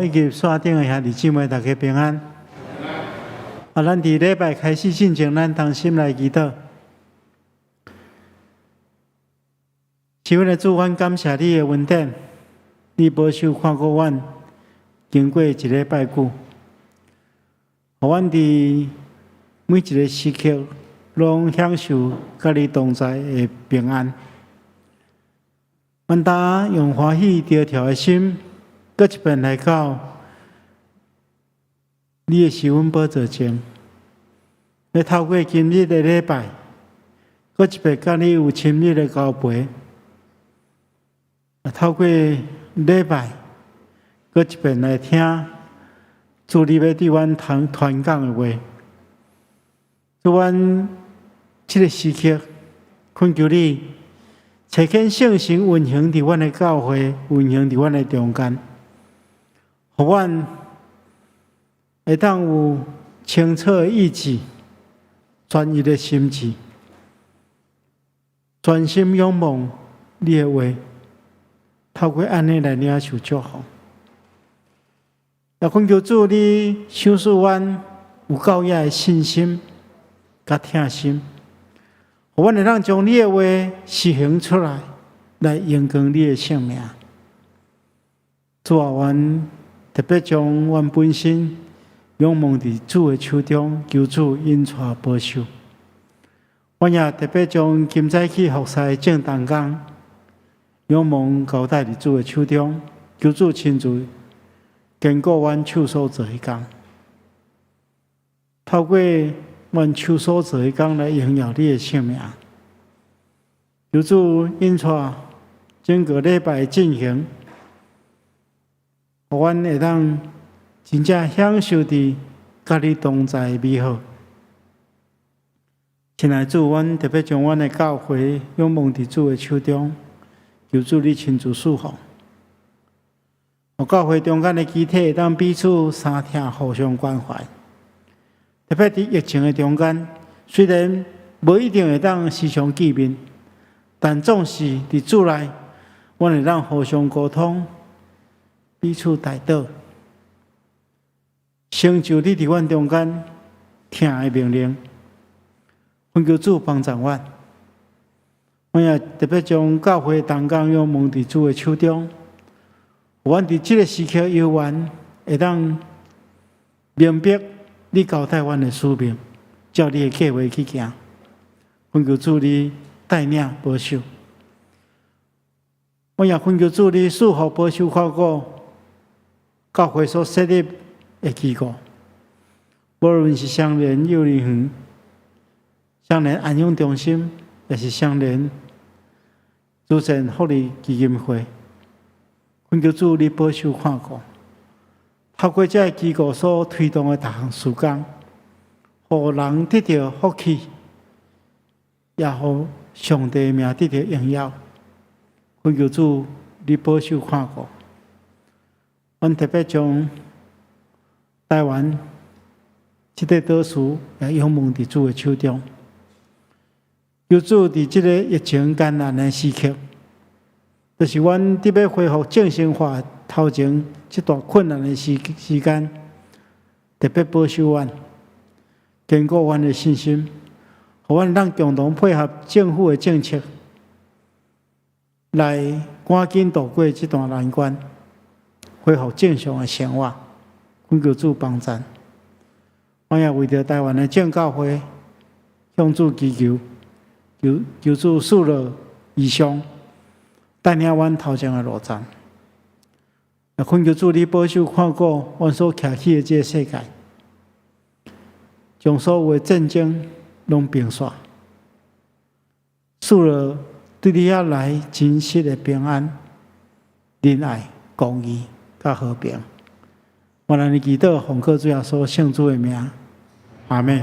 以及线顶的兄弟姊妹，大家平安。咱伫礼拜开始进前，咱同心来祈祷。请阮的主，阮感谢你的恩典，你保守看顾阮，经过一礼拜久，互阮伫每一个时刻，拢享受甲你同在的平安。阮当用欢喜低调的心。搁一遍来到你的施恩宝座前，要透过今日的礼拜，搁一遍甲你有亲密的交陪；透过礼拜，搁一遍来听主你要对阮传讲的话。主阮这个时刻，恳求你找见圣神运行伫阮的教会，运行伫阮的中间。互阮会当有清澈的意志、专一的心志，专心仰望你的话，透过安尼来领受祝福。也恳求主你赏赐阮有够野的信心、甲疼心，互阮会当将你的话实行出来，来荣光你的圣名。主啊，阮特别将阮本身仰望伫主的手中，求主引带保守。阮也特别将今早起服侍的正当工仰望交代伫主的手中，求主亲自坚固阮手所做的工，透过阮手所做的工来荣耀你的圣名。求主引带整个礼拜进行。互阮会当真正享受伫甲你同在的美好。亲爱的主，阮特别将阮的教会仰望伫主的手中，求主你亲自赐福。互教会中间的肢体会当彼此相听，互相关怀。特别伫疫情的中间，虽然无一定会当时常见面，但总是伫主内，阮会当互相沟通。彼此带导，成就你伫阮中间听的命令。恳求主帮助阮，我也特别将教会同工仰望伫主的手中。阮伫这个时刻有缘，会当明白你交代阮的使命，照你的计划去行。恳求主你带领保守，我也恳求主你赐福保守看顾。教会所设立的机构，无论是双联幼儿园、双联安养中心，也是双联慈善福利基金会，恳求主你保守看顾，透过这个机构所推动的各项事工，互人得到福气，也互上帝名得到荣耀。恳求主你保守看顾。阮特别将台湾这个岛屿也仰望伫主的手中，求主伫这个疫情艰难的时刻，就是阮伫要恢复正常化头前这段困难的时间，特别保守阮，坚固阮的信心，互阮当共同配合政府的政策，来赶紧度过这段难关。恢复正常的生活，恳求主帮助。我也为着台湾的正教会向主祈求，求主赐落异象，带领阮头前的路站。也恳求主你保守看顾阮所徛起的这个世界，将所有的战争拢平煞，赐落对你遐来真实的平安、仁爱、公义。甲和平，我让你祈祷，奉靠主耶稣圣主的名，阿门。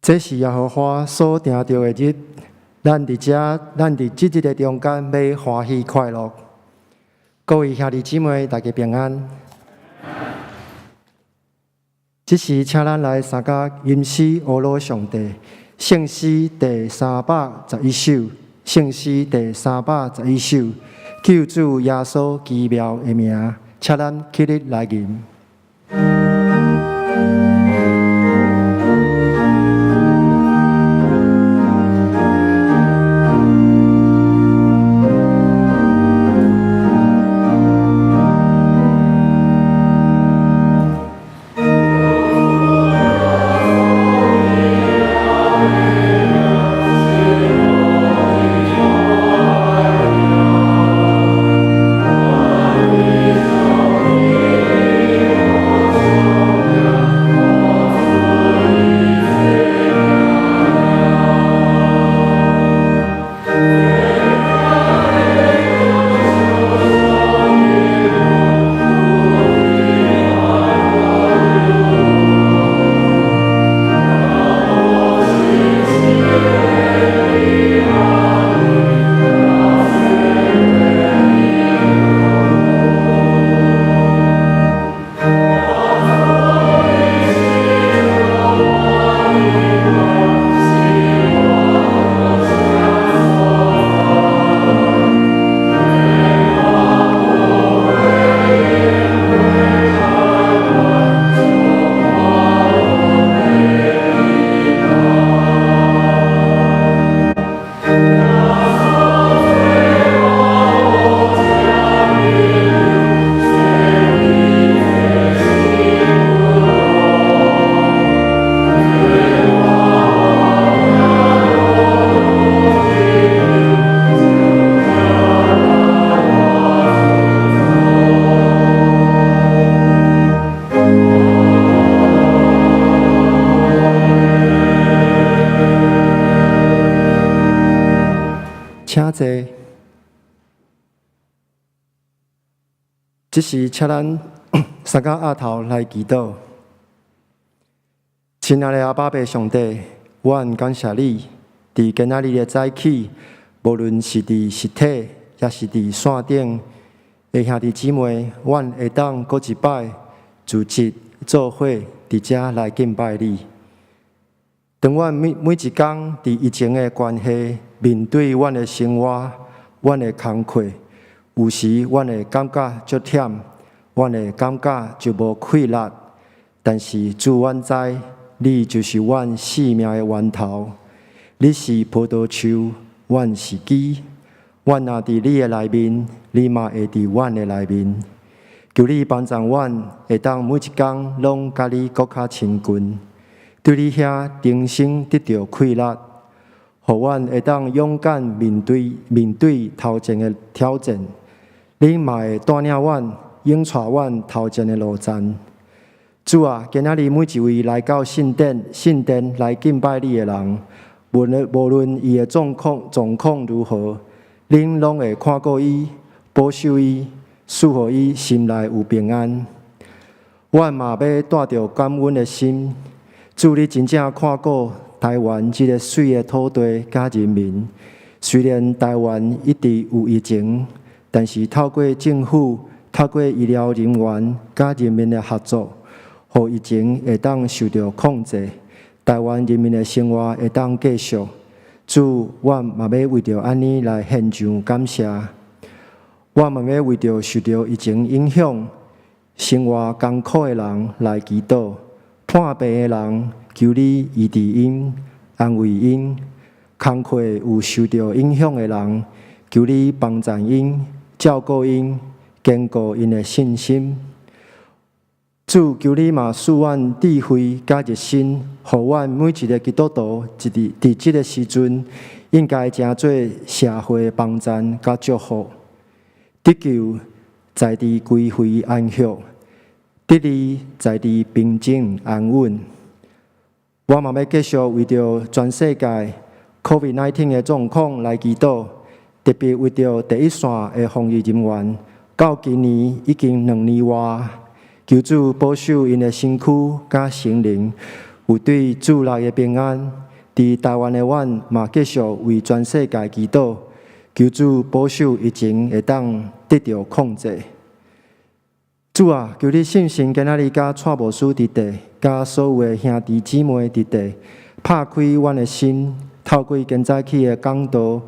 这是耶和华所定定的日，咱伫即日的中间要欢喜快乐。各位兄弟姊妹，大家平安。这时，请咱来参加吟诗阿罗上帝圣诗第311首，圣诗第311首，救主耶稣奇妙的名，请咱起立来吟。请坐。这时，请咱三个额头来祈祷。亲爱的阿爸爸上帝，阮感谢你，伫今仔日的早起，无论是伫实体，也是伫线顶，的兄弟姊妹，阮会当过一摆组织做伙伫遮来敬拜你。当阮每一天伫疫情的关系，面对阮的生活、阮的工课，有时阮会感觉足忝，阮会感觉就无快力。但是主阮知，你就是阮生命的源头。你是葡萄树，阮是枝。阮若伫你的内面，你嘛会伫阮的内面。求你帮助阮，会当每一天拢甲你更较亲近。对你遐人生得到快乐，互阮会当勇敢面对头前的挑战。恁嘛会带领阮，引带阮头前的路站。主啊，今仔日每一位来到圣殿来敬拜你的人，无论伊的状况如何，恁拢会看顾伊，保守伊，赐予伊心内有平安。阮嘛要带着感恩的心，主你真正看顾台湾这个水的土地甲人民。虽然台湾一直有疫情，但是透过政府、透过医疗人员甲人民的合作，互疫情会当受到控制，台湾人民的生活会当继续。主，阮嘛要为着安尼来献上感谢。我嘛要为着受到疫情影响、生活艰苦的人来祈祷，患病的人求你医治因、安慰因；工课有受到影响的人，求你帮助因、照顾因、坚固因的信心。主，求你嘛赐阮智慧甲热心，互阮每一个基督徒伫即个时阵，应该诚做社会帮衬甲祝福，得救在地归回安息，得利在地平静安稳。我嘛要继续为着全世界 COVID-19 的状况来祈祷，特别为着第一线的防疫人员，到今年已经2年外。求主保守因的身躯甲心灵，有对主内的平安。伫台湾的阮嘛继续为全世界祈祷，求主保守疫情会当得到控制。主啊，求你信心今仔日甲蔡牧师伫地，甲所有的兄弟姊妹伫地，拍开阮的心，透过今早起的讲道，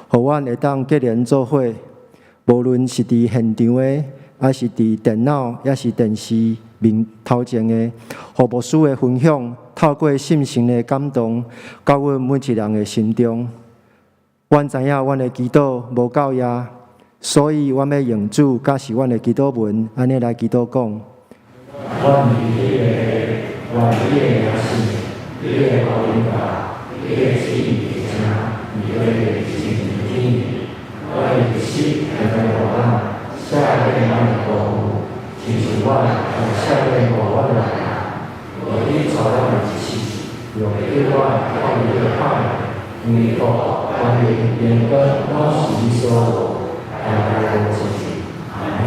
互阮会当结连做伙，无论是伫现场的。还是伫电脑，也是电视面头前的，互牧师的分享，透过信心的感动，到阮每一人的心中。阮知影阮的祈祷无够呀，所以阮要用主甲是阮的祈祷文，安尼来祈祷讲。阮是你的，阮是你的名字，你的福音法，你的旨意是啥？你的心听，我的心还在我那。下面让你保护，请求我下面我我来啊！我一找到你气，有一万靠一个盼，你我关于眼跟当时一说我，还有我自己，阿门。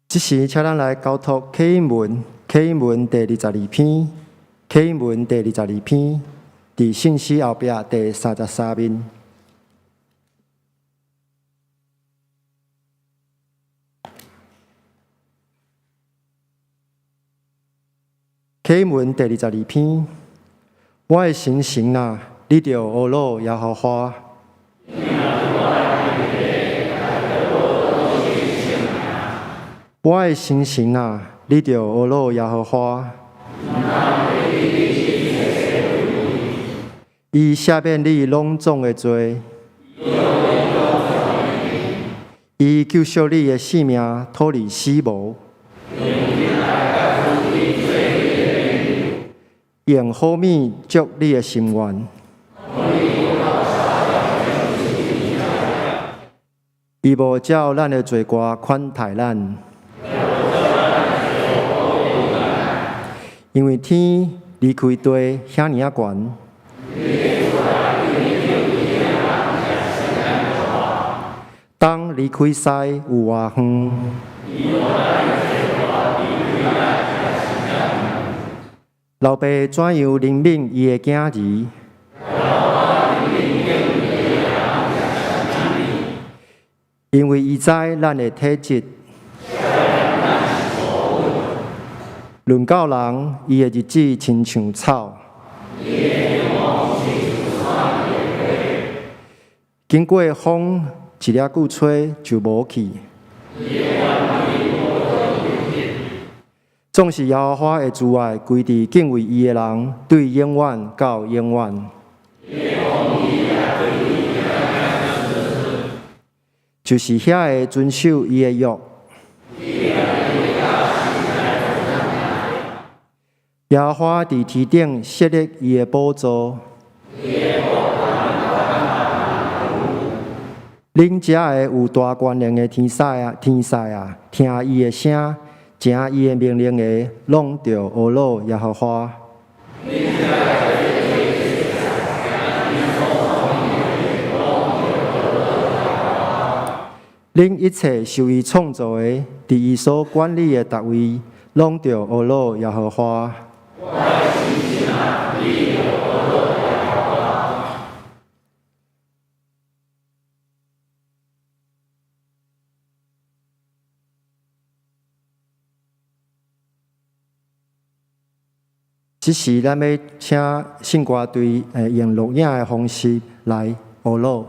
即时，请咱来交托启应文第22篇，启应文第22篇，伫信息后壁第33面。启应文第22篇，我的心神啊，你着学罗耶和华。我的心神啊，你着学罗耶和华。伊赦免你拢总的罪，伊救赎你的性命，脱离死亡。用好米祝你的心愿，伊无照咱的罪过款待咱。因为天离开地遐尔啊悬，冬离开西有偌远。老爸怎样怜悯伊的囝儿？因为伊知咱的体质。论到人，伊的日子亲像草。经过风一粒久吹就无去。总是耶和华的慈爱归伫敬畏伊的人，对永远到永远。就是遐个遵守伊的约。耶和华伫天顶设立伊的宝座。恁遮个有大权能的天使啊，听伊的声，正伊的命令的，拢着学老耶和华。恁一切受伊创造的，伫伊所管理的逐位，拢着学老耶和华。即时，咱要请信歌队用录影的方式来学老。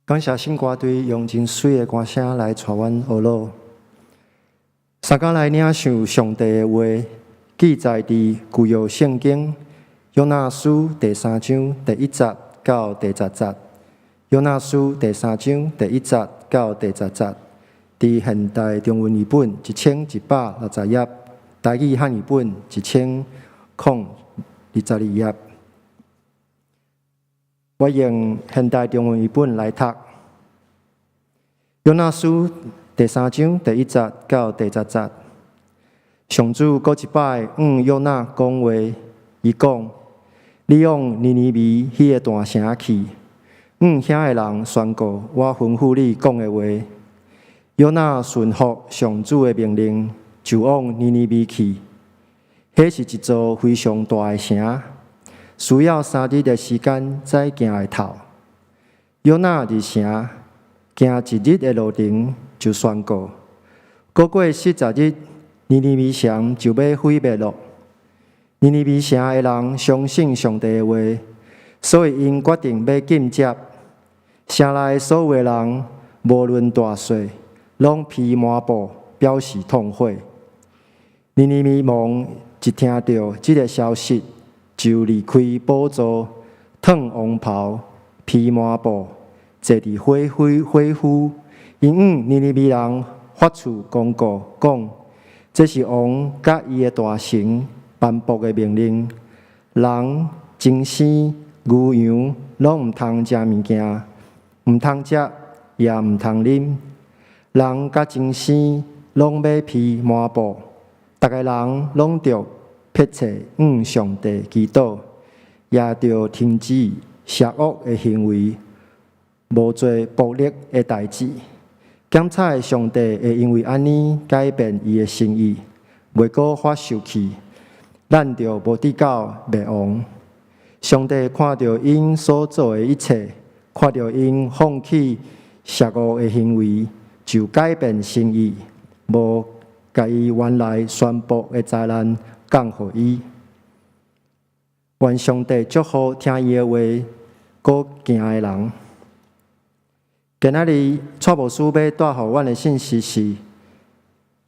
感谢圣歌队用真水的歌声来带阮学路。三更来领受上帝的话，记载伫旧约圣经约拿书第3章第1节到第10节。约拿书第3章第1节到第10节，伫现代中文译本1160页，台语汉语本1022页。我用现代中文译本来读。约拿书第3章第1节到第10节，上主搁一摆约拿讲话，伊讲：你往尼尼微迄个大城去，遐个人宣告我吩咐你讲的话。约拿顺服上主的命令，就往尼尼微去。迄是一座非常大的城，需要3日的时间才行会透。约拿入城，行1日的路程，就宣告：过40日，尼尼微城就要毁灭了。尼尼微城的人相信上帝的话，所以因决定要禁食。城内所有的人，无论大小，拢披麻布，表示痛悔。尼尼微王一听到这个消息，就离开宝座，脱王袍，披麻布，坐伫火湖，因尼尼微人发出公告，讲这是王甲伊的大臣颁布的命令，人、精生、牛羊拢毋通食物件。毋通食，也毋通啉。人甲精生拢要披麻布，逐个人拢着迫切上帝祈祷，也着停止邪恶的行为，无做暴力的代志。检测上帝会因为安尼改变伊的心意，袂阁发生气，咱着无得到灭亡。上帝看到因所做的一切。看到因放弃邪恶的行为，就改变心意，无甲伊原来宣布的灾难降予伊。愿上帝祝福听伊的话，搁行的人。今仔日蔡牧师要带予阮的信息是：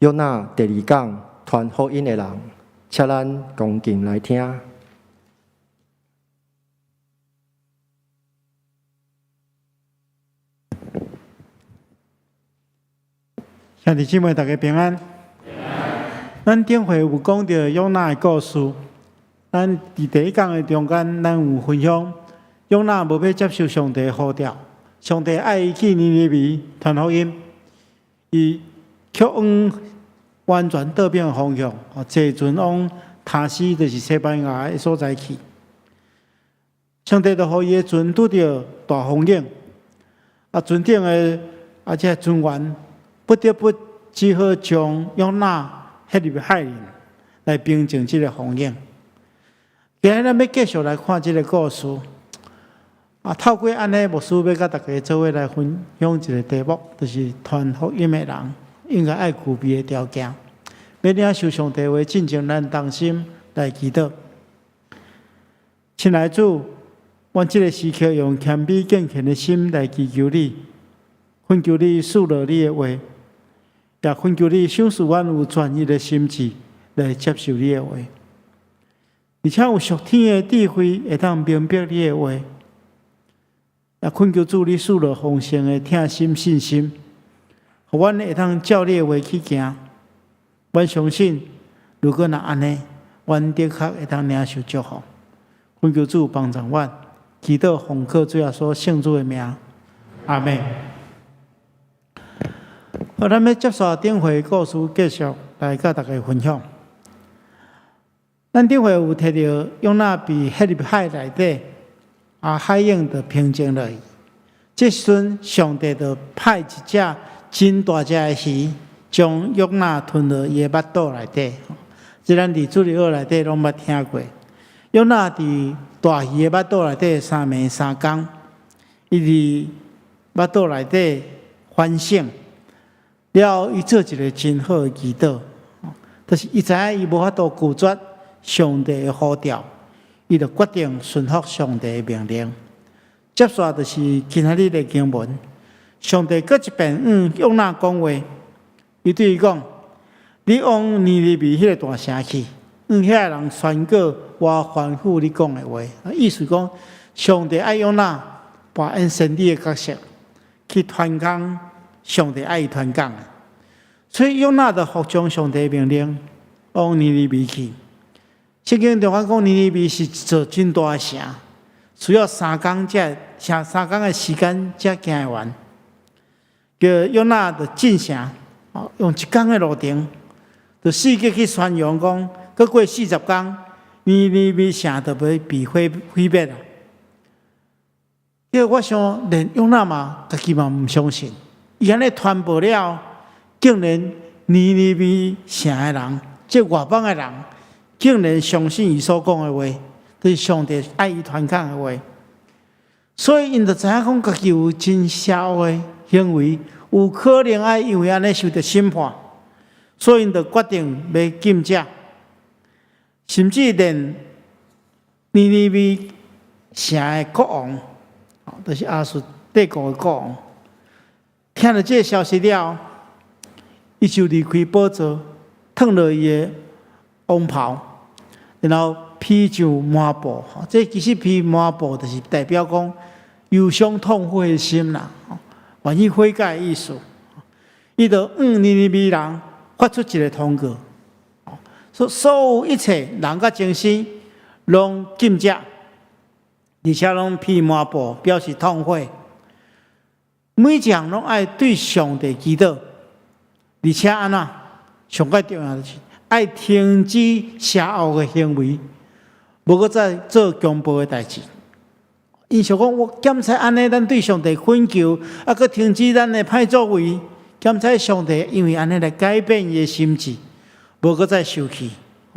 约拿第2讲传福音的人，请咱恭敬来听。兄弟姊妹，大家平安。咱顶回有讲到约拿的故事，咱伫第1讲的中间，咱有分享约拿无要接受上帝的呼召，上帝爱伊去尼尼微传福音，伊却往完全倒变的方向，坐船往塔斯，就是西班牙的所在去。上帝就予伊的船拄着大风浪，船顶的这船员。不得不只好将约拿迄入海里来平静这个风浪。今日咱要继续来看这个故事。透过安尼，牧师要甲大家做伙来分享一个题目，就是传福音的人应该爱具备的条件。要领受上帝话，进前咱当心来祈祷。亲爱的主，阮这个时刻用谦卑敬虔的心来祈求你，恳求你赐落你的话。也恳求你赏赐阮有专一的心智来接受你的话，而且有属天的智慧会当明白你的话。也恳求主你赐落丰盛的听心信心，互阮会当照你的话去行。阮相信，如果若安尼，阮的确会当领受祝福。恳求主帮助阮，祈祷奉靠主耶稣圣主的名，阿门。好，咱要接续顶回故事，继续来甲大家分享。咱顶回有提到约拿被迄入海内底，海涌就平静落去。这时阵，上帝就派一只真大只的鱼，将约拿吞落伊的腹肚内底。这咱伫主日学内底拢捌听过。约拿伫大鱼的腹肚内底3暝3更，伊伫腹肚内底反省。了，伊做一个真好的祈祷，就是伊知影伊无法度拒绝上帝的呼召，伊就决定顺服上帝的命令。接续就是今仔日的经文，上帝搁一遍约拿讲话，伊对伊讲：你往尼尼微迄个大城去，遐人宣告我吩咐你讲的话。意思讲，上帝爱约拿扮演先知的角色，去传讲上帝爱伊传讲的。所以约拿就服从上帝的命令，往尼尼微去。圣经中讲，尼尼微是一座真大的城，需要3天的时间才行得完。叫约拿就进城，用1天的路程，就四界去宣扬讲，搁过40天，尼尼微城就要被毁灭了。因为我想，连约拿嘛，家己嘛唔相信，伊安尼传播了，竟然尼尼微城的人，即外邦的人。竟然相信伊所讲的话，就是上帝爱伊传讲的话，所以因就知影讲家己有真邪恶的行为，有可能爱因为安尼受到审判，所以因就决定要禁食，甚至连尼尼微城的国王，就是亚述帝国的国王，听了这个消息了，伊就离开宝座，脱落伊的王袍。然后披上麻布，这其实披麻布就是代表讲忧伤痛悔的心啦，愿意悔改的意思。伊就尼尼微人发出一个通告，说所有一切人甲精神拢禁食，而且拢披麻布表示痛悔。每一项拢爱对上帝祈祷，而且安那上界重要的是。爱停止邪恶的行为，无搁再做强暴的代志。因想讲，我检查安尼，咱对上帝恳求，搁停止咱的歹作为，检查上帝因为安尼来改变伊的心智，无搁再生气，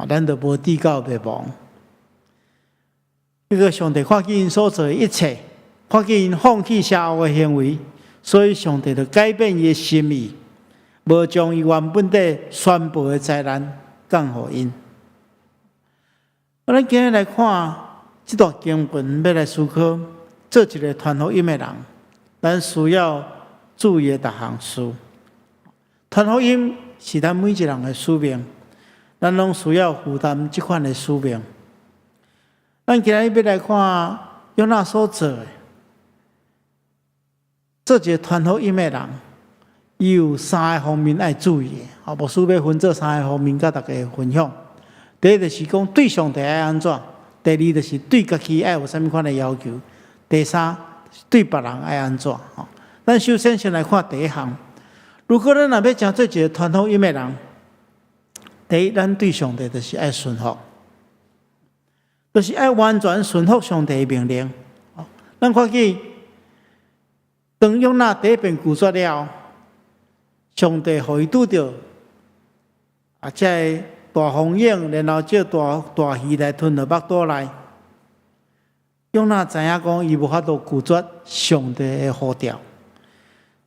咱就无地到灭亡。这个上帝看见因所做的一切，看见因放弃邪恶的行为，所以上帝就改变伊的心意，无将伊原本的宣布的灾难。降予因。咱今日来看这段经文，要来思考做一个传福音的人，咱需要注意的各项事。传福音是咱每一个人的使命，咱拢需要负担这款的使命。咱今日要来看约拿所做的，做一个传福音的人。伊有3个方面爱注意的，牧师要分做3个方面，甲大家分享。第一就是讲对上帝爱安怎；第二就是对家己爱有啥物款的要求；第三对别人爱安怎。咱首先先来看第一项。如果咱若要真做一个传福音的人，第一，咱对上帝就是爱顺服，就是爱完全顺服上帝的命令。咱看见当约拿第一遍拒绝了。上帝互伊拄着这大风影，然后这大鱼来吞入腹肚内。约拿知影讲，伊无法度拒绝上帝的呼召，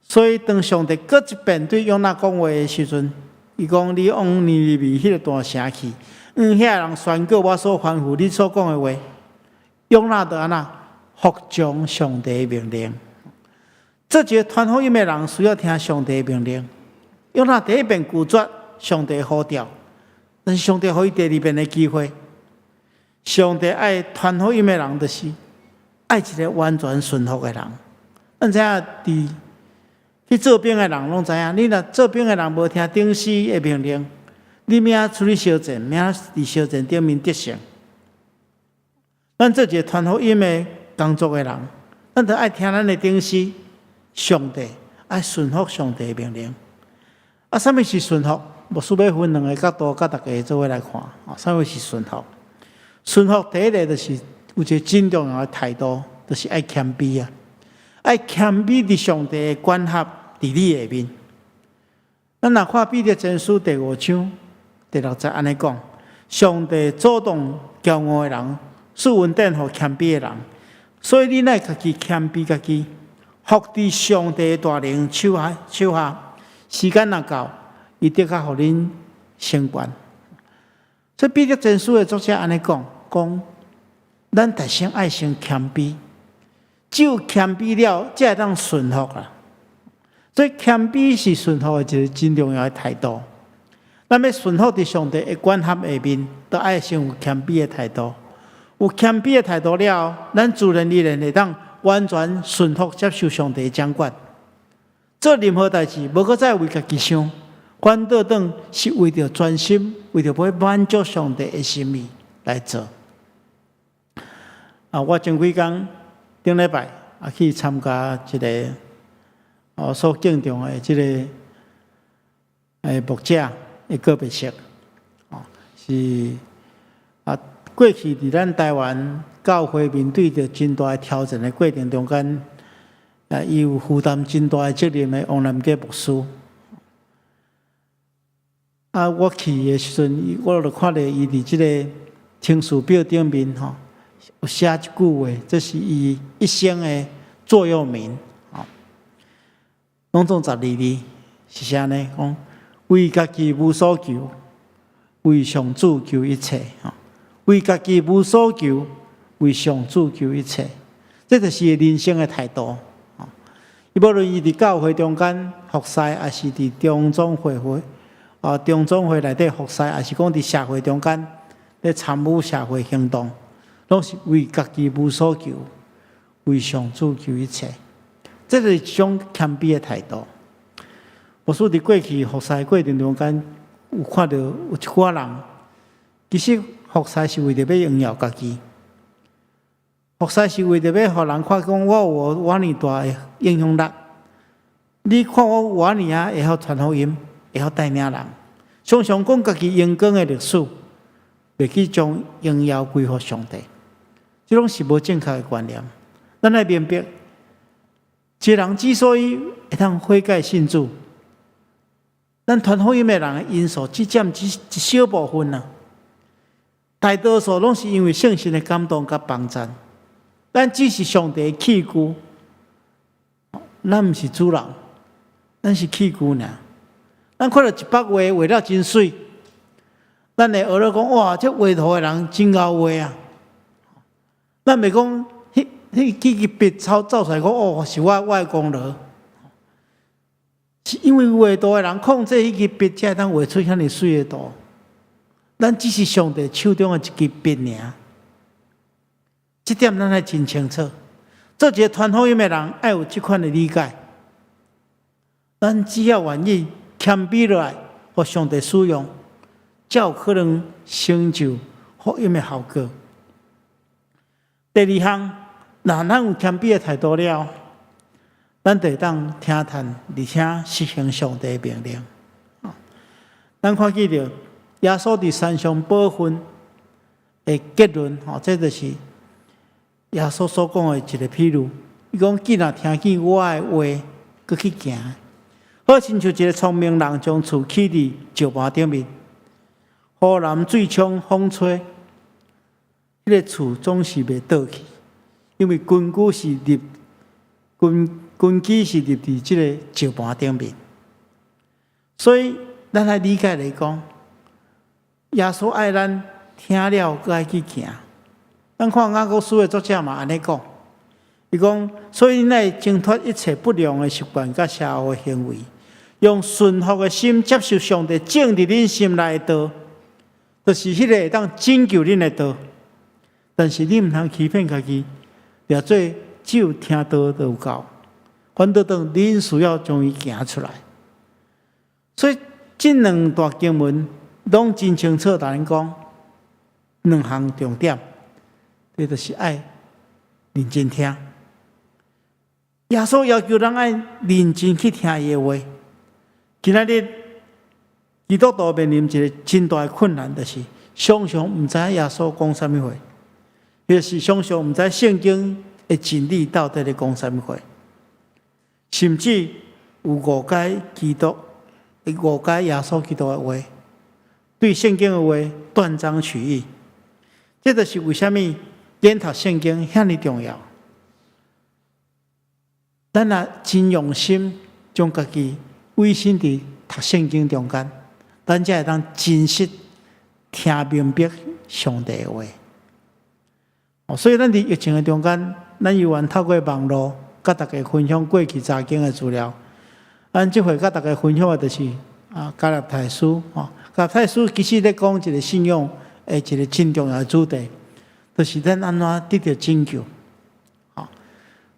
所以当上帝搁一遍对约拿讲话的时阵，伊讲：你往尼尼微迄个大城去，遐人宣告我所吩咐你所讲的话。约拿就安那服从上帝的命令。做一个传福音的人，需要听上帝的命令。约拿第一遍拒绝上帝的呼召，但是上帝给伊第二遍的机会。上帝爱传福音的人，就是爱一个完全顺服的人。咱知影去做兵的人拢知影，你若做兵的人无听顶司的命令，你明出去烧战，明伫烧战顶面得胜。咱做一个传福音的工作的人，咱就爱听咱的顶司上帝，爱顺服上帝的命令。什么是顺服？牧师要分2个角度，甲大家做伙来看。什么是顺服？顺服第一个就是有一个真重要的态度，就是爱谦卑啊！爱谦卑伫上帝的管辖伫你下面。咱若看彼得前书第5章第6节安尼讲：上帝主动骄傲的人，赐恩典予谦卑的人。所以你乃家己谦卑家己，服伫上帝的大能手下。时间若到，伊得较互恁升官。所以彼得前书的作者安尼讲，咱大先爱先谦卑，只有谦卑了，才会当顺服啦。所以谦卑是顺服的一个真重要的态度。咱要顺服伫上帝的管辖下面，都爱先有谦卑的态度。有谦卑的态度了后，咱自然而然会当完全顺服接受上帝的掌管。做任何代志，无搁再为家己想，反倒当是为着专心，为着要满足上帝的心意来做。我前几天顶礼拜去参加一个所敬重的这个牧者的告别式，是过去伫咱台湾教会面对着真大的挑战的过程中间，伊有负担真大的责任的王南基牧师。我去的时阵，我就看到伊伫即个听书表顶面有写一句话，这是伊一生的座右铭，拢总12字，是啥呢？讲为家己无所求，为上主求一切。为家己无所求，为上主求一切，这就是人生的态度。无论伊伫教会中间服侍，还是伫中总会中总会内底服侍，还是讲伫社会中间咧参与社会行动，拢是为家己无所求，为上主求一切。这是一种谦卑的态度。我说伫过去服侍过程中间，有看到有一寡人，其实服侍是为着要荣耀家己，服侍是为着要互人看讲我有偌尼大的影响力。你看我偌尼会晓传福音，会晓带领人，常常讲家己荣光的历史，袂去将荣耀归乎上帝，这种是无正确的观念。咱来明白，一个人之所以会当悔改信主，咱传福音的人的因素只占一小部分啊。大多数拢是因为圣神的感动甲帮助，咱只是上帝的器具，咱毋是主人，咱是器具尔。咱看到一幅画画了真水，咱会学了讲哇，这画图的人真会画啊。咱袂讲迄支笔走出来讲哦，是我的功劳，是因为画图的人控制迄支笔，才会当画出遐尼水的图。咱只是上帝手中的一支笔尔，这点咱还真清楚。做一个传福音的人，要有这款的理解。咱只要愿意谦卑落来，互上帝使用，才有可能成就福音的效果。第二项，若咱有谦卑的态度了，咱就当听谈，而且实行上帝的命令。咱看见着耶稣伫山上宝训的结论，这就是耶稣所讲的一个譬如。伊讲：既然听见我的话，搁去行，好亲像一个聪明人将厝起伫石盘顶面，雨淋水冲风吹，迄个厝总是袂倒去，因为根基是立伫即个石盘顶面。所以，咱来理解来讲，耶稣爱咱听了，搁爱去行。咱看雅各书的作者嘛安尼讲，伊讲，所以咱挣脱一切不良的习惯甲社会行为，用顺服的心接受上帝种伫恁心内的道，就是迄个会当拯救恁的道。但是你毋通欺骗家己，掠做只有听道就有够，反倒当恁需要将伊行出来。所以这两大经文拢真清楚，甲咱讲两项重点，这就是爱认真听。耶稣要求咱爱认真去听伊的话。今仔日基督徒面临一个真大的困难，就是常常毋知耶稣讲啥物话，就是常常毋知圣经的真理到底咧讲啥物话，甚至有误解基督。误解耶稣基督的话，对圣经的话断章取义，这就是为什么研读圣经遐尼重要。咱若真用心，将家己委身伫读圣经中间，咱才会当真实听明白上帝的话。所以咱伫疫情的中间，咱有缘透过网络，甲大家分享过去查经的资料。咱即回甲大家分享的就是加勒泰书加勒泰书其实咧讲一个信仰一个真重要的主题，就是咱安怎得到拯救。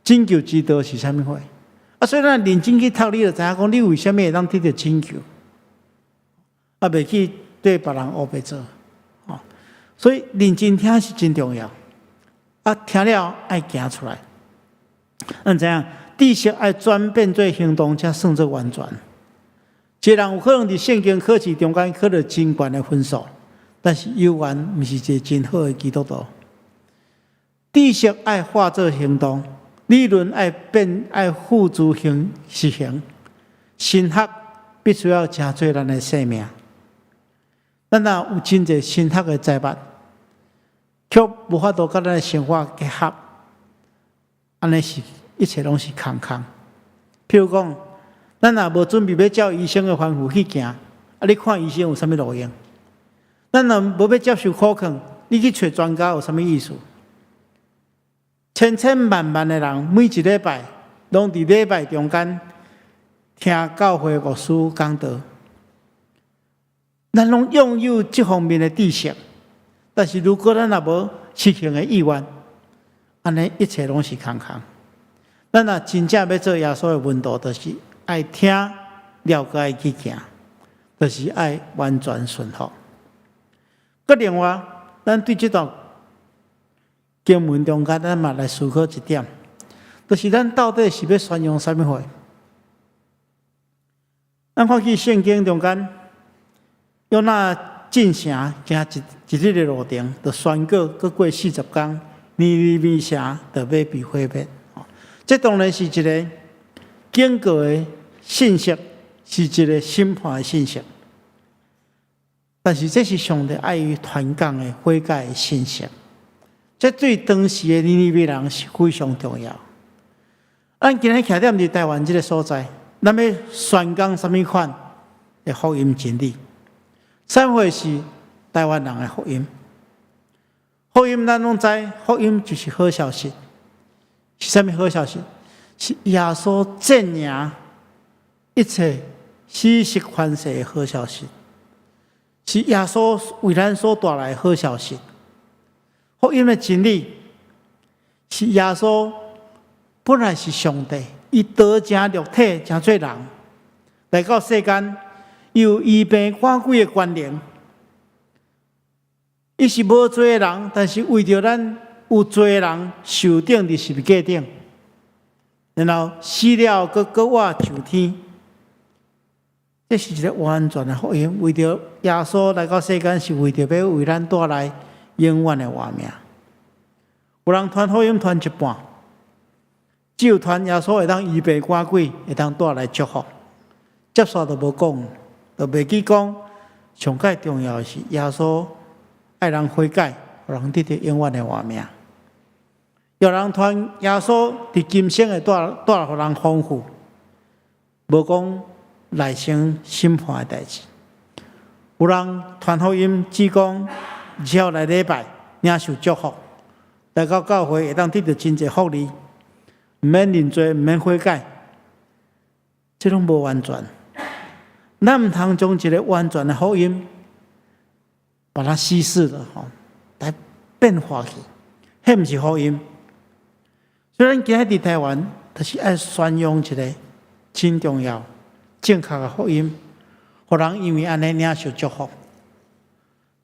拯救之道是啥物货？所以咱认真去读，你就知影讲，你为什么会当得到拯救？袂去对别人黑白做。所以认真听是真重要。听了爱行出来。咱知影，知识爱转变做行动，才算作完全。一个人有可能伫圣经考试中间考到真悬的分数，但是犹原毋是一个真好的基督徒。知识爱化作行动。理论爱付诸实行，神学必须要真做咱的生命。咱若有真侪神学的财物，却无法度甲咱的生活结合，安尼是一切拢是空。譬如讲，咱若无准备要照医生的吩咐去行，你看医生有啥物路用？咱若无要接受苦劝，你去找专家有啥物意思？千万的人，每一礼拜拢伫礼拜中间听教会牧师讲道，咱拢拥有这方面的知识，但是如果咱若无实行的意愿，安尼一切拢是空。咱若真正要做耶稣的门徒，就是爱听、了解去行，就是爱完全顺服。搁另外，咱对这段经文中间，咱嘛来思考一点，就是咱到底是要宣扬啥物货？咱看去圣经中间，约拿进城行一日的路程，就宣告，搁过40天，尼尼微城就要被毁灭。这当然是一个警告的信息，是一个审判的信息。但是这是上帝爱与传讲的悔改的信息。这对当时的尼尼微人是非常重要。咱今日徛踮伫台湾这个所在，咱要宣讲什么款的福音真理？啥货是台湾人的福音？福音咱拢知，福音就是好消息。是啥物好消息？是耶稣战赢一切死实权势的好消息。是耶稣为咱所带来的好消息。福音的真理是耶稣本来是上帝，伊道成肉体，成做人，来到世间，有医病赶鬼的权能。伊是无罪的人，但是为着咱有罪的人受定伫十字架顶，然后死了，搁活上天。这是一个完全的福音，为着耶稣来到世间，是为着要为咱带来永远的活命。有人传福音传一半，只有传耶稣会当医病赶鬼，会当带来祝福，接受都无讲，就袂记讲。上界重要的是耶稣爱人悔改，让人得到永远的活命。有人传耶稣伫今生会带来互人丰富，无讲来生审判的代志。有人传福音只讲只要来礼拜领受祝福，来到教会会当得到真侪福利，毋免认罪，毋免悔改，这拢无完全。咱毋通将一个完全的福音，把它稀释了来变化去，迄毋是福音。所以咱今日伫台湾，就是爱宣扬一个真重要、正确的福音，互人因为安尼领受祝福。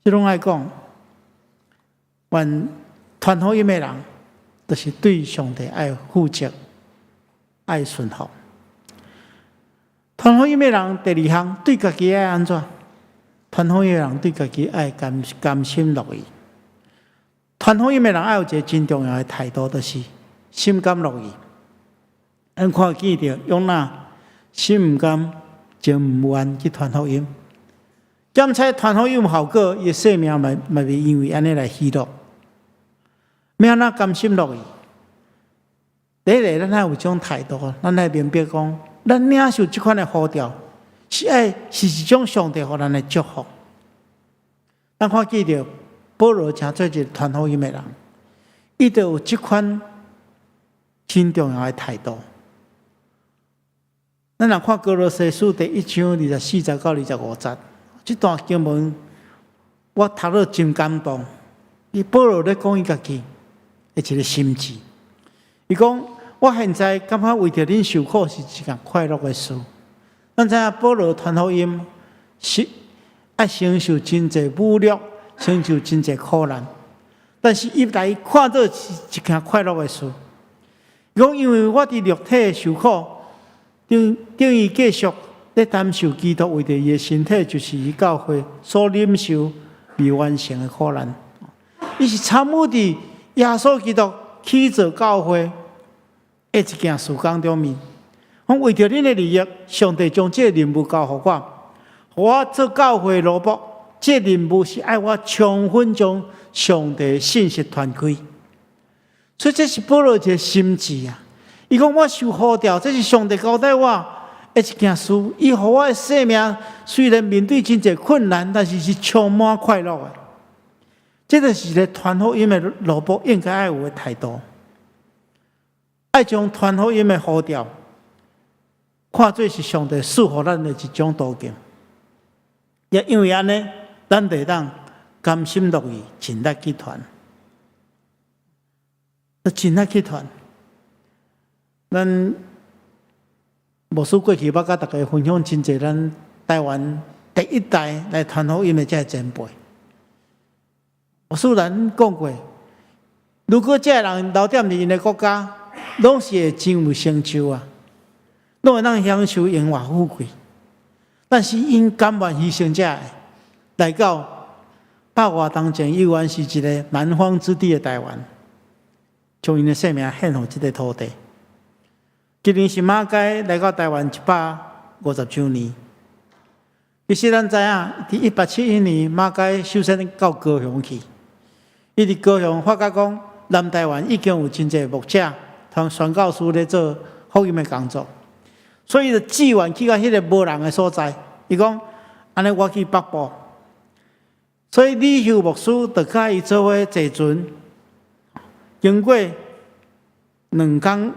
即拢爱讲，愿传福音的人，就是对上帝爱负责、爱顺服。传福音的人第二项，对家己爱安怎？传福音的人对家己爱甘心乐意。传福音的人爱有一个真重要的态度，就是心甘乐意。咱看见着约拿心毋甘情毋愿去传福音，检测传福音有效果，伊生命嘛袂因为安尼来虚度。要安怎甘心乐意？第一个，咱爱有这种态度，咱爱明白讲，咱领受这款的呼召，是一种上帝互咱的祝福。咱看见着保罗诚做一个传福音的人，伊就有这款真重要的态度。咱若看歌罗西书第1章24节到25节，这段经文我读了真感动。伊保罗咧讲伊家己的一个心志，伊讲我现在感觉为着恁受苦是一件快乐的事。咱知影保罗传福音是爱承受真济侮辱，承受真济苦难，但是伊来看到是一件快乐的事。伊讲因为我伫肉体受苦，等于继续咧担受基督为着伊的身体，就是伊教会所忍受未完成的苦难。伊是参与伫耶稣基督起造教会的一件事工中面。我为着恁的利益，上帝将这任务交予我做教会萝卜。这任务是爱我充分将上帝的信息传开。所以这是保罗一个心志啊！伊讲我受呼召，这是上帝交代我的一件事。伊予我的生命虽然面对真济困难，但是是充满快乐的。这就是一个传福音的萝卜应该爱有的态度，爱将传福音的呼召看作是上帝赐予咱的一种途径。也因为安尼，咱就当甘心乐意，尽力去传。尽力去传。咱牧师过去捌甲大家分享真济咱台湾第一代来传福音的这前辈。牧师咱讲过，如果这人留踮伫因的国家，拢是会真有成就啊，拢会当享受荣华富贵。但是因甘愿牺牲这来到百外当前，依然是一个蛮荒之地的台湾，将因的生命献予这个土地。今年是马街来到台湾150周年。其实咱知影，伫1871年马街首先到高雄去。伊伫高雄发觉讲，南台湾已经有真济牧者同宣教师咧做福音的工作，所以就志愿去到迄个无人的所在。伊讲，安尼我去北部，所以李修牧师就甲伊做伙坐船，经过2天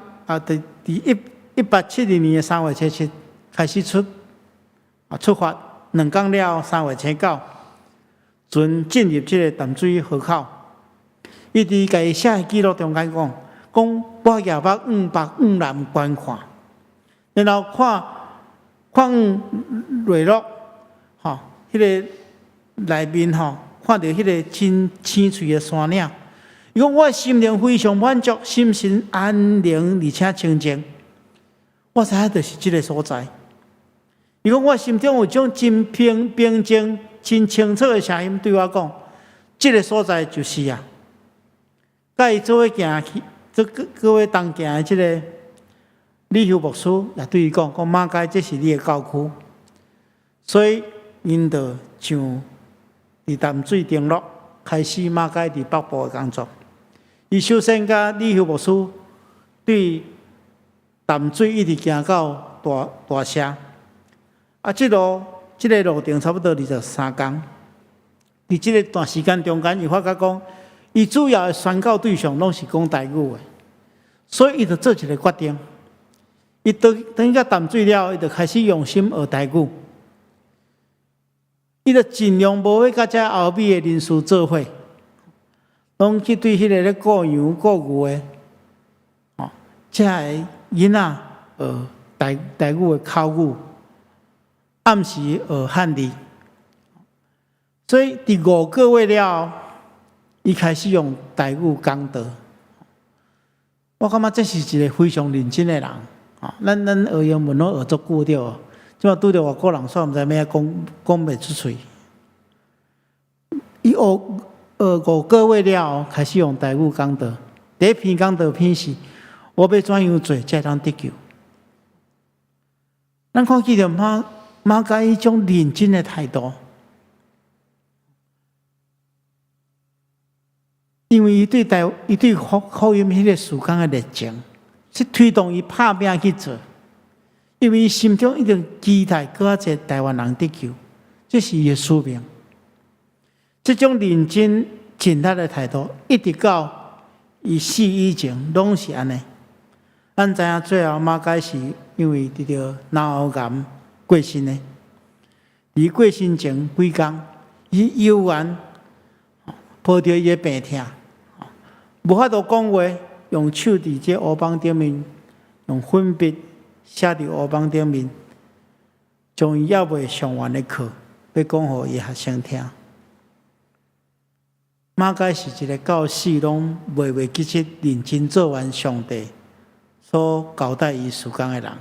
伫1872年3月7日开始出发，2天了3月7日，船进入这个淡水河口。伊伫家己写的记录中间讲我夜北往南观看，然后看日落，迄个内面看到迄个真青翠的山岭。伊讲我的心灵非常满足，心神安宁而且清净。我知影就是这个所在。伊讲我心中有种真平静、真清楚的声音对我讲，这个所在就是啊。甲伊做伙行去，各位同行的这个李修牧师也对伊讲马街这是你的教区，所以因就上伫淡水登陆，开始马街伫北部的工作。伊首先甲李修牧师对淡水一直行到大社，这个路程差不多23天。伫这个段时间中间，伊发觉讲。伊主要的宣教对象拢是讲台语的，所以伊就做一个决定。伊等伊到淡水了，伊就开始用心学台语。伊就尽量无去甲遮后面的人士做伙，拢去对迄个咧顾羊顾牛的，遮个囡仔学台语的口语，暗时学汉字。所以伫5个月了。伊开始用台语讲道，我感觉这是一个非常认真的人。咱学英文拢学足久着，即马拄着外国人，煞毋知咩讲袂出嘴。伊学5个月了，开始用台语讲道。第一篇讲道篇是：我要怎样做才通得救？咱看见着马家伊种认真的态度。因为伊对福音迄个事工的热情，是推动伊拍拼去做。因为伊心中一定期待更较侪台湾人得救，这是伊的使命。这种认真尽力的态度，一直到伊死以前，拢是安尼。咱知影最后马街是因为得到脑癌过身的。伊过身前几工，伊犹原抱着伊的病痛，无法度讲话，用手伫这黑板顶面，用粉笔写伫黑板顶面，将伊还未上完的课，要讲互伊学生听。马该是一个到死拢袂记起认真做完上帝所交代伊事工的人。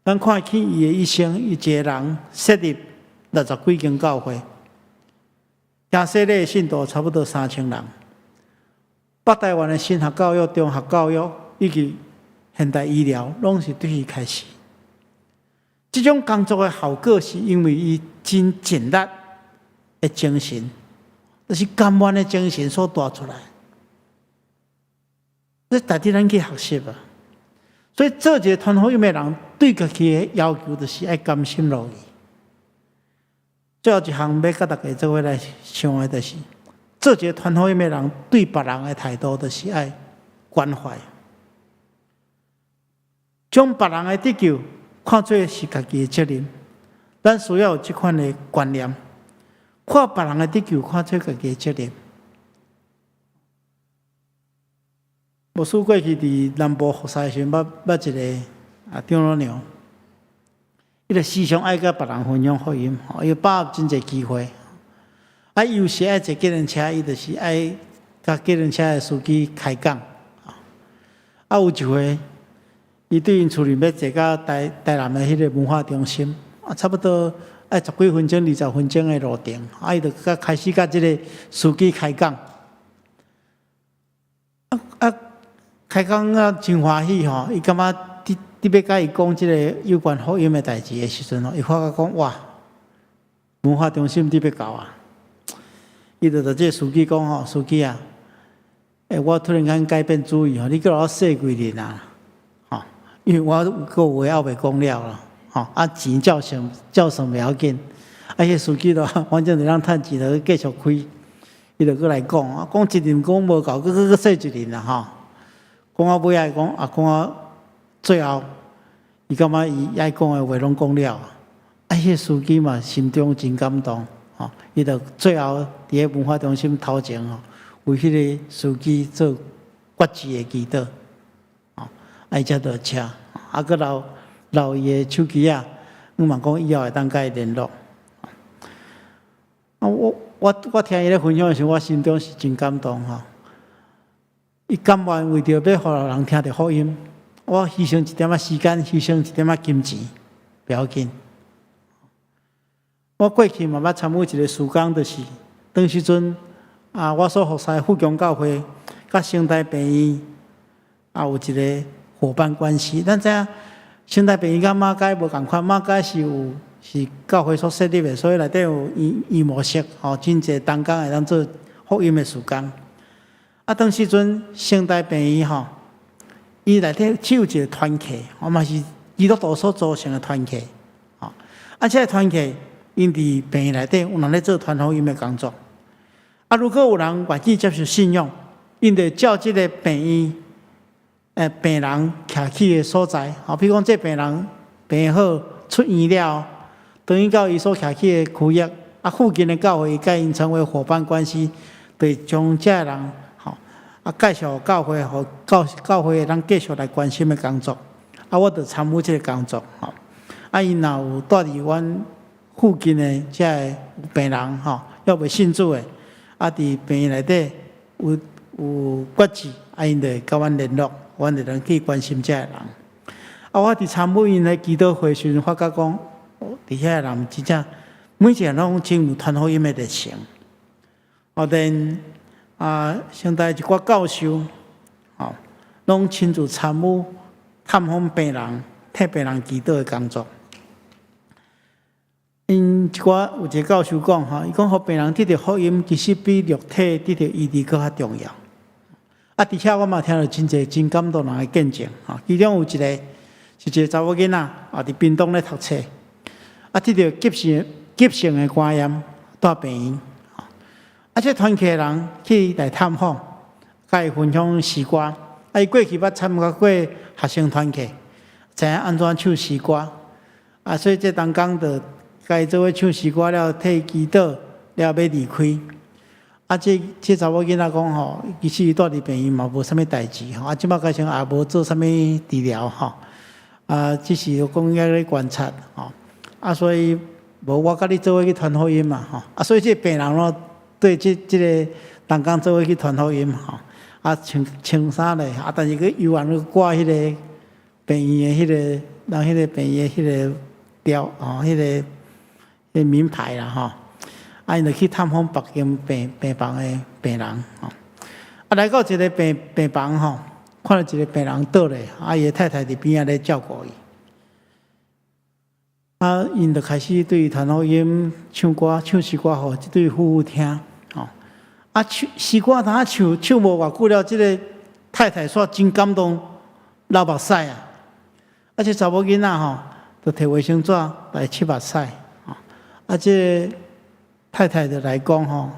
咱看起伊的一生，伊一个人设立60几间教会，亚细里的信徒差不多3000人。北台湾的新学教育、中学教育以及现代医疗，拢是对伊开始。这种工作的效果，是因为伊真尽力的精神。就是甘愿的精神所带出来，这大家咱去学习啊。所以做一个传福音的人，对家己的要求就是爱甘心乐意。最后一项要甲大家做伙来想的，就是做一个传福音的人，对别人的态度就是爱关怀，将别人的得救看作是家己的责任。咱需要有这款的观念。看别人的得救，看做家己的责任。牧师过去伫南部服侍时，捌一个长老娘，伊就时常爱甲别人分享福音，伊把握真侪机会。伊有时爱坐计程车，伊就是爱甲计程车的司机开讲。有一回，伊对因厝里要坐到台南的迄个文化中心，差不多。10几分钟、20分钟的路程，伊就开始甲这个司机开讲，开讲真欢喜吼！伊感觉你要甲伊讲这个有关福音的代志的时阵伊发觉讲哇，文化中心你要到啊！伊就对这个司机讲吼，司机啊，我突然间改变主意吼，你叫我说几年啊？吼，因为我有个话还未讲了啦。钱照算袂要紧，迄司机咯，反正就让趁钱就继续开，伊就过来讲，讲一年讲无够，佫说一年啦吼。讲到尾仔讲，讲到最后，伊感觉伊爱讲的话拢讲了，迄司机嘛心中真感动，伊就最后伫个文化中心头前为迄个司机做决志的祈祷，伊才落车，佫留伊的手机啊，我嘛讲以后会当甲伊联络。我听伊咧分享的时候，我心中是真感动吼。伊甘愿为着要互人听到福音，我牺牲一点仔时间，牺牲一点仔金钱，不要紧。我过去嘛捌参与一个事工，就是当时阵我所服侍富强教会甲圣台病院有一个伙伴关系，咱知影。圣台病院甲马街无共款，马街是教会所设立的，所以内底有医模式，真侪同工会当做福音的事工。当时阵圣台病院伊内底只有一个团契，嘛是基督徒所组成的团契。这个团契因伫病院内底有人咧做传福音的工作。如果有人愿意接受信仰，因就照这个病院。病人徛起的所在，比如讲，这病人病好出院了，等于到伊所徛起的区域，附近的教会甲因成为伙伴关系，对将这人介绍教会，和教会人继续来关心的工作。我就参与这个工作。因若有住伫阮附近的这个病人要未信主的，伫病院内底有决志，因就会甲阮联络。阮就能去关心这个人。我伫参与因的祈祷会时，发觉讲，伫遐个人真正每一个人拢真有传福音的热情。连现在一寡教授，拢亲自参与探访病人、替病人祈祷的工作。因有一个教授讲，伊讲互病人得到福音，其实比肉体得到医治更较重要。而且我嘛听到真侪真感动人的见证，其中有一个是一个查某囡仔，伫屏东咧读册，得到急性的肝炎，住病院。这团契人去来探访，甲伊分享诗歌。伊过去捌参加过学生团契，知影安怎唱诗歌，啊，所以这当讲的该做伙唱诗歌了，替祈祷了要离开。啊，这查某囡仔讲吼，其实伊住伫病院嘛无啥物代志吼，啊，即摆加上也无做啥物治疗吼，啊，只是讲要咧观察吼，啊，所以无我甲你做伙去传福音嘛吼，啊，所以这病人咯，对这个当讲做伙去传福音吼，啊，穿衫咧，啊，但是佮犹原佮挂迄个病院的迄个，人迄个病院迄个标哦，迄个名牌啦吼。啊，因就去探访别间病房的病人吼，啊，来到一个病房吼，看到一个病人倒咧，啊，伊的太太伫边仔咧照顾伊，啊，因就开始对传福音、唱歌、唱诗歌互即对夫妇听吼，啊，诗歌当唱无偌久了，即个太太煞真感动，流目屎啊，啊，这查某囡仔吼，就摕卫生纸来拭目屎吼，啊，这太太就来讲吼，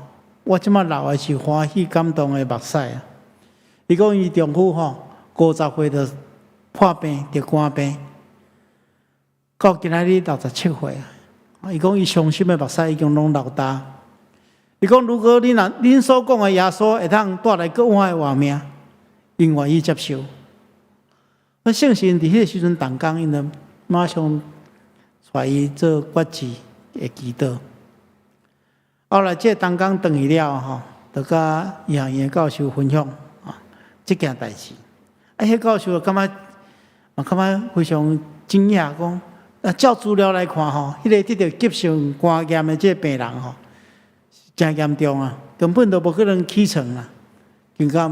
我即摆流的是欢喜感动的目屎啊！伊讲伊丈夫吼50岁就破病得肝病，到今仔日67岁啊！伊讲伊伤心的目屎已经拢流干。伊讲如果恁所讲的耶稣会当带来更好的活命，因愿意接受。那圣神伫迄个时阵动工，因就马上带伊做决志的祈祷。后来这当工转去了吼，就甲医学院教授分享啊，这件代志。啊，迄教授感觉非常惊讶，讲啊，照资料来看吼，迄个得着急性肝炎的这病人吼，真严重啊，根本都无可能起床啊，更加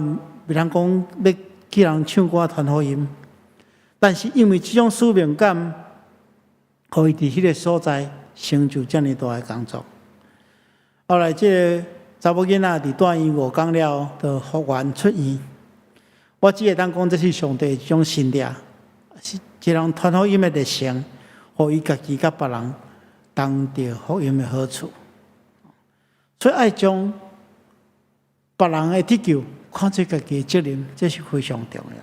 别人讲要去人唱歌传福音，但是因为这种使命感，可以伫迄个所在成就这么大的工作。后来，这个查某囡仔伫住院5天了，就复原出院。我只会当讲，这是上帝一种心力，是一人传福音的热诚，互伊家己甲别人同得福音的好处。所以，爱将别人的得救看作家己的责任，这是非常重要。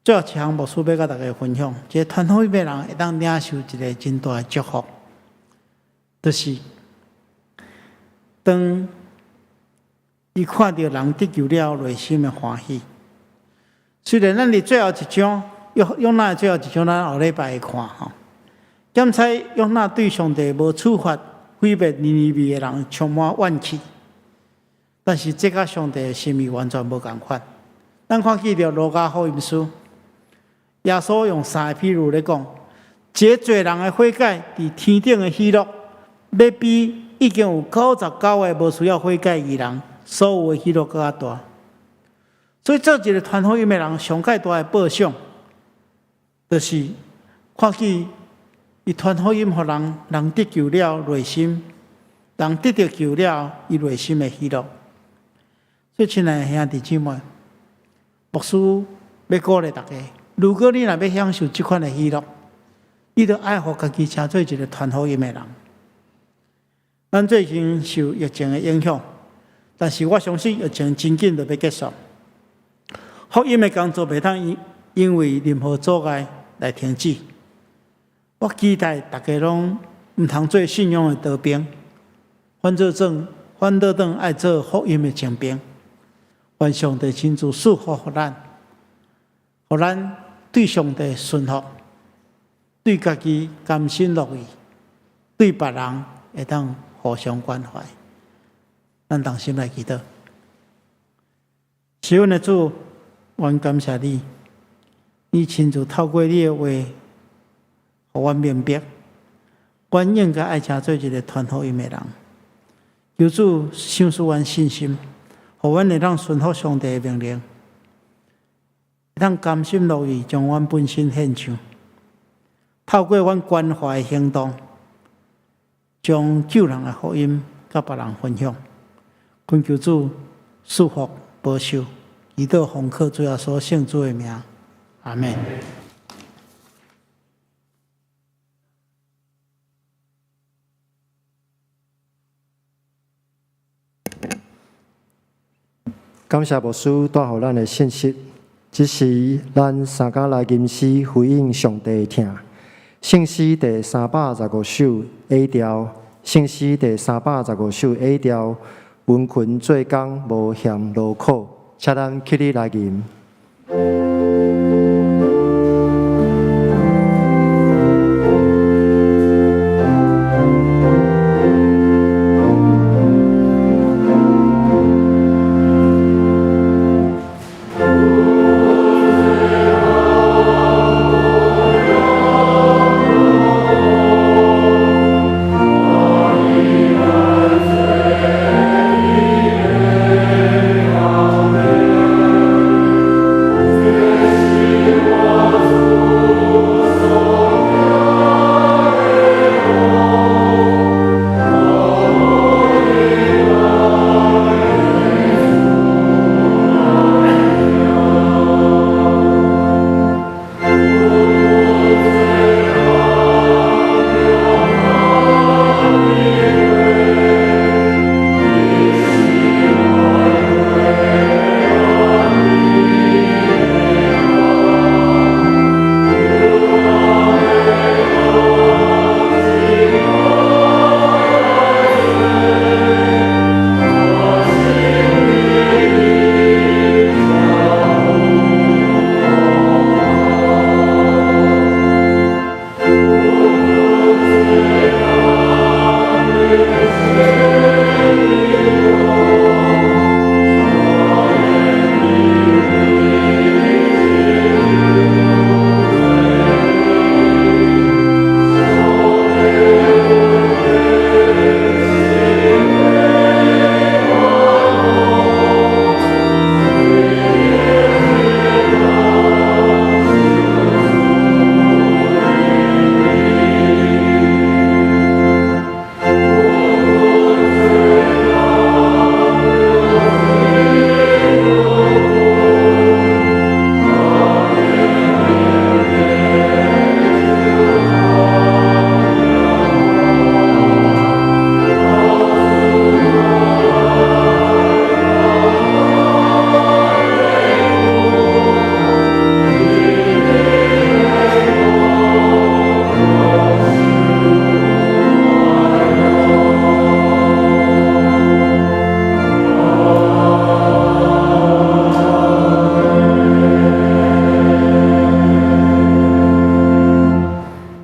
最后一项牧师要甲大家分享，这传福音的人会当领受一个真大的祝福，就是。当伊看到人得救了，内心的欢喜。虽然咱伫最后一章，约拿最后一章，咱后礼拜会看吼。检测约拿对上帝无处罚、毁灭尼尼微的人充满怨气，但是这甲上帝的心意完全无共款。咱看见着路加福音书，耶稣用3个譬如咧讲，这侪人的悔改伫天顶的喜乐，要比已经有99个无需要悔改的人，所有的喜乐更加大。所以做一个传福音的人，上界大的报赏，就是看见伊传福音互人，人得救了内心，人得到救了伊内心的喜乐。所以亲爱的兄弟姊妹，牧师要鼓励大家，如果你若要享受这款的喜乐，你就爱互家己成做一个传福音的人。咱最近受疫情的影响，但是我相信疫情真紧就要结束。福音的工作袂当因为任何阻碍来停止。我期待大家拢毋通做信仰的逃兵，反倒当爱做福音的精兵。愿上帝亲自赐福予咱，予咱对上帝顺服，对家己甘心乐意，对别人会当互相关怀。咱同心来祈祷。是阮的主，阮感谢你，你亲自透过你的话，互阮明白，阮应该爱成做一个传福音的人。求主赏赐阮信心，互阮会当顺服上帝的命令，会当甘心乐意将阮本身献上，透过阮关怀的行动，将救人的福音甲别人分享。恳求主赐福保守，祈祷奉靠主耶稣圣主的名，阿门。感谢牧师带予咱的信息，即时咱三甲来吟诗回应上帝的听。圣诗第315首 A 调，圣诗第315首 A 调，温群做工无嫌劳苦，请咱起立来吟。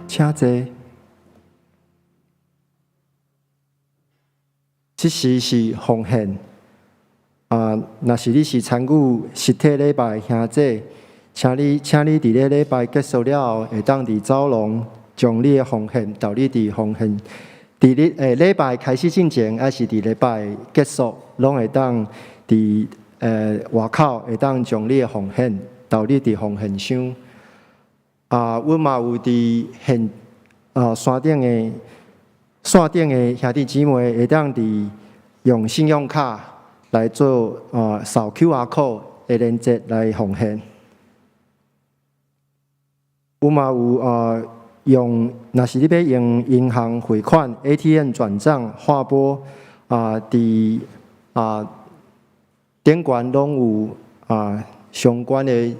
请坐。即时是奉献。若是你是参与实体礼拜兄弟，请你伫咧礼拜结束了后，会当伫走廊将你的奉献投你伫奉献。伫你礼拜开始之前，还是伫礼拜结束，拢会当伫外口会当将你的奉献投你伫奉献箱。阮嘛有伫山顶的兄弟姊妹会当伫用信用卡来做扫 QR code 的连接来奉献。阮嘛有用，若是你要用银行汇款、ATM 转账、划拨伫顶悬拢有相关的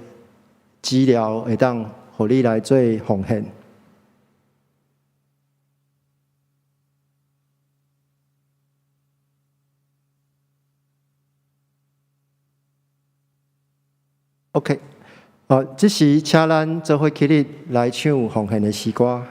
资料会当互你来做奉献。OK， 这时请咱做伙起立来唱奉献的诗歌。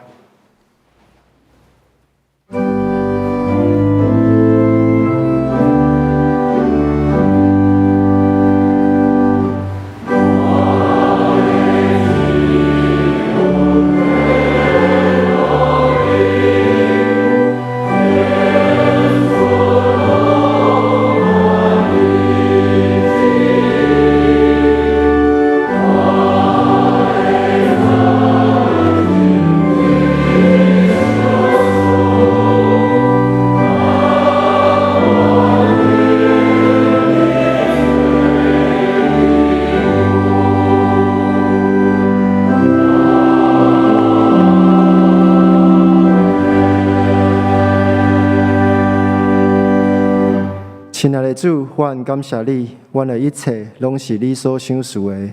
亲爱的主，阮感谢你，阮的一切拢是你所赏赐的。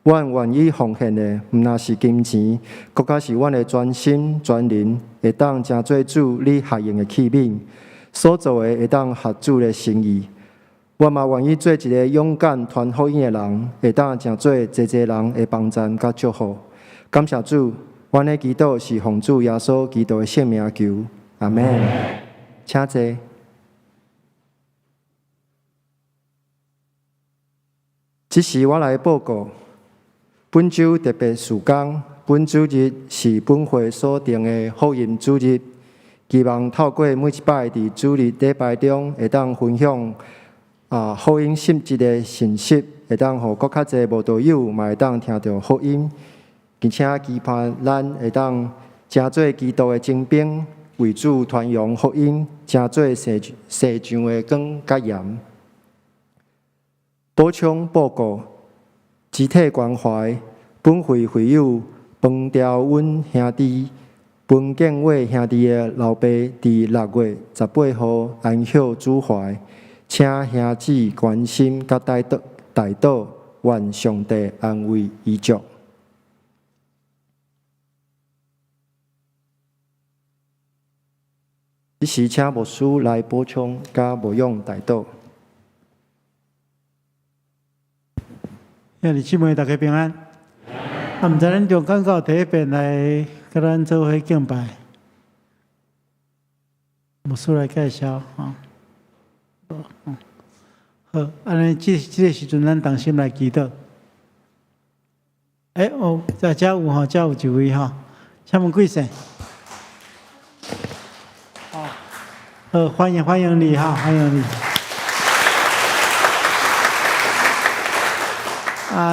阮愿意奉献的，毋若是金钱，更加是阮的专心专灵，会当成做主你合用的器皿，所做的会当合主的心意。我嘛愿意做一个勇敢传福音的人，会当成做济人的帮助甲祝福。感谢主，阮的祈祷是奉主耶稣基督的圣名求，阿门。请坐。这时我来报告。本周特别事工，本主日是本会所定的福音主日，希望透过每一摆伫主日礼拜中，会当分享福音性质的信息，会当互更较侪无道友嘛会当听到福音，并且期盼咱会当成做基督的精兵，为主传扬福音，成做世上的光甲盐。补充报告。集体关怀，本会会友彭兆温兄弟、彭建伟兄弟的老爸，伫6月18号安享主怀，请兄姊关心甲代祷，愿上帝安慰伊祝。这时请牧师来补充甲牧养代祷。兄弟姊妹，大家平安。毋知咱中间到第一遍来甲咱做伙敬拜，牧师来介绍哈。好，安尼这个时阵，咱同心来祈祷。在遮有吼，遮有一位吼，请问贵姓？好，欢迎你哈，欢迎你。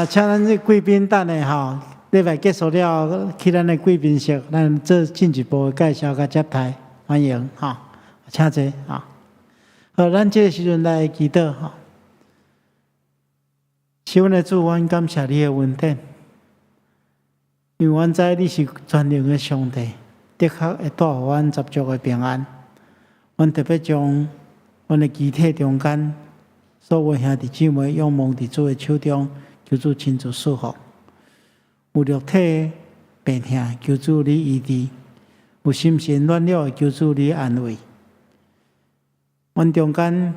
请咱这贵宾等下吼，礼拜结束了，去咱的贵宾席，咱做进一步的介绍甲接待，欢迎哈，请坐哈。好，咱这个时阵来祈祷哈。是阮的主，阮感谢你的恩典，因为阮知你是全能的上帝，的确会带予阮十足的平安。阮特别将阮的肢体中间所有兄弟姊妹仰望伫主的手中。求主亲自赐福，有肉体病痛，求主你医治；有心神软弱，求主你安慰。阮中间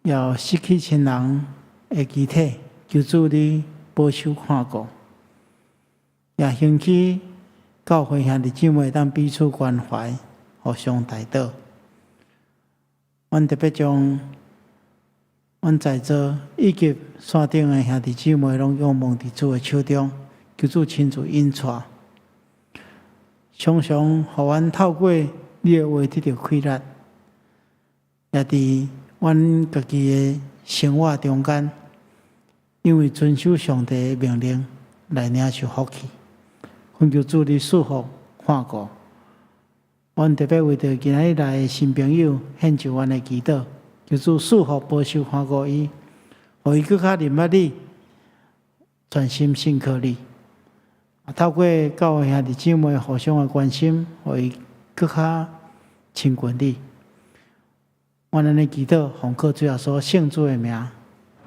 要失去亲人的肢体，求主你保守看顾，也兴起教会兄弟姊妹当彼此关怀，互相代祷。阮特别将阮在座以及山顶的兄弟姊妹，拢仰望伫主的手中，求主亲自引带，常常互阮透过你的话得到开力，也伫阮家己的生活中间，因为遵守上帝的命令来领受福气，恳求主你赐福看顾。阮特别为着今日来的新朋友献上阮的祈祷。求主赐福保守看顾伊，互伊更较认捌你，全心信靠你。透过教会兄弟姊妹互相的关心，互伊更较亲近你。我安尼祈祷，奉靠主耶稣圣主的名，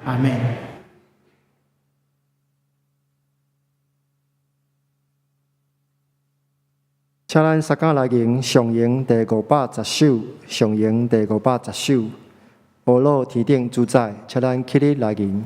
阿门。请咱三甲来吟上吟第510首，上吟第510首。无路天顶主宰，请咱起立来吟。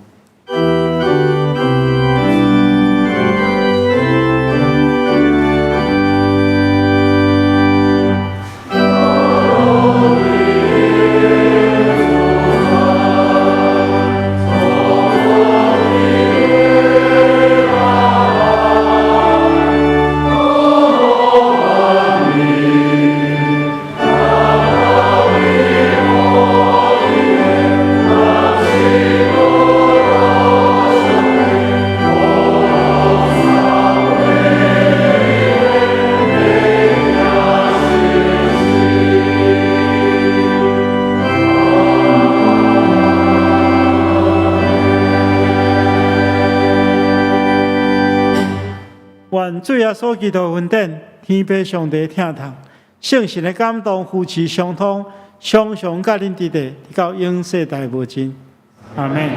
愿主耶稣基督恩典，天父上帝听堂，圣神的感动，夫妻相通，常常甲恁伫地，到永世代无尽。阿门。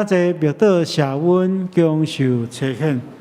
在庙岛社温享受呈现。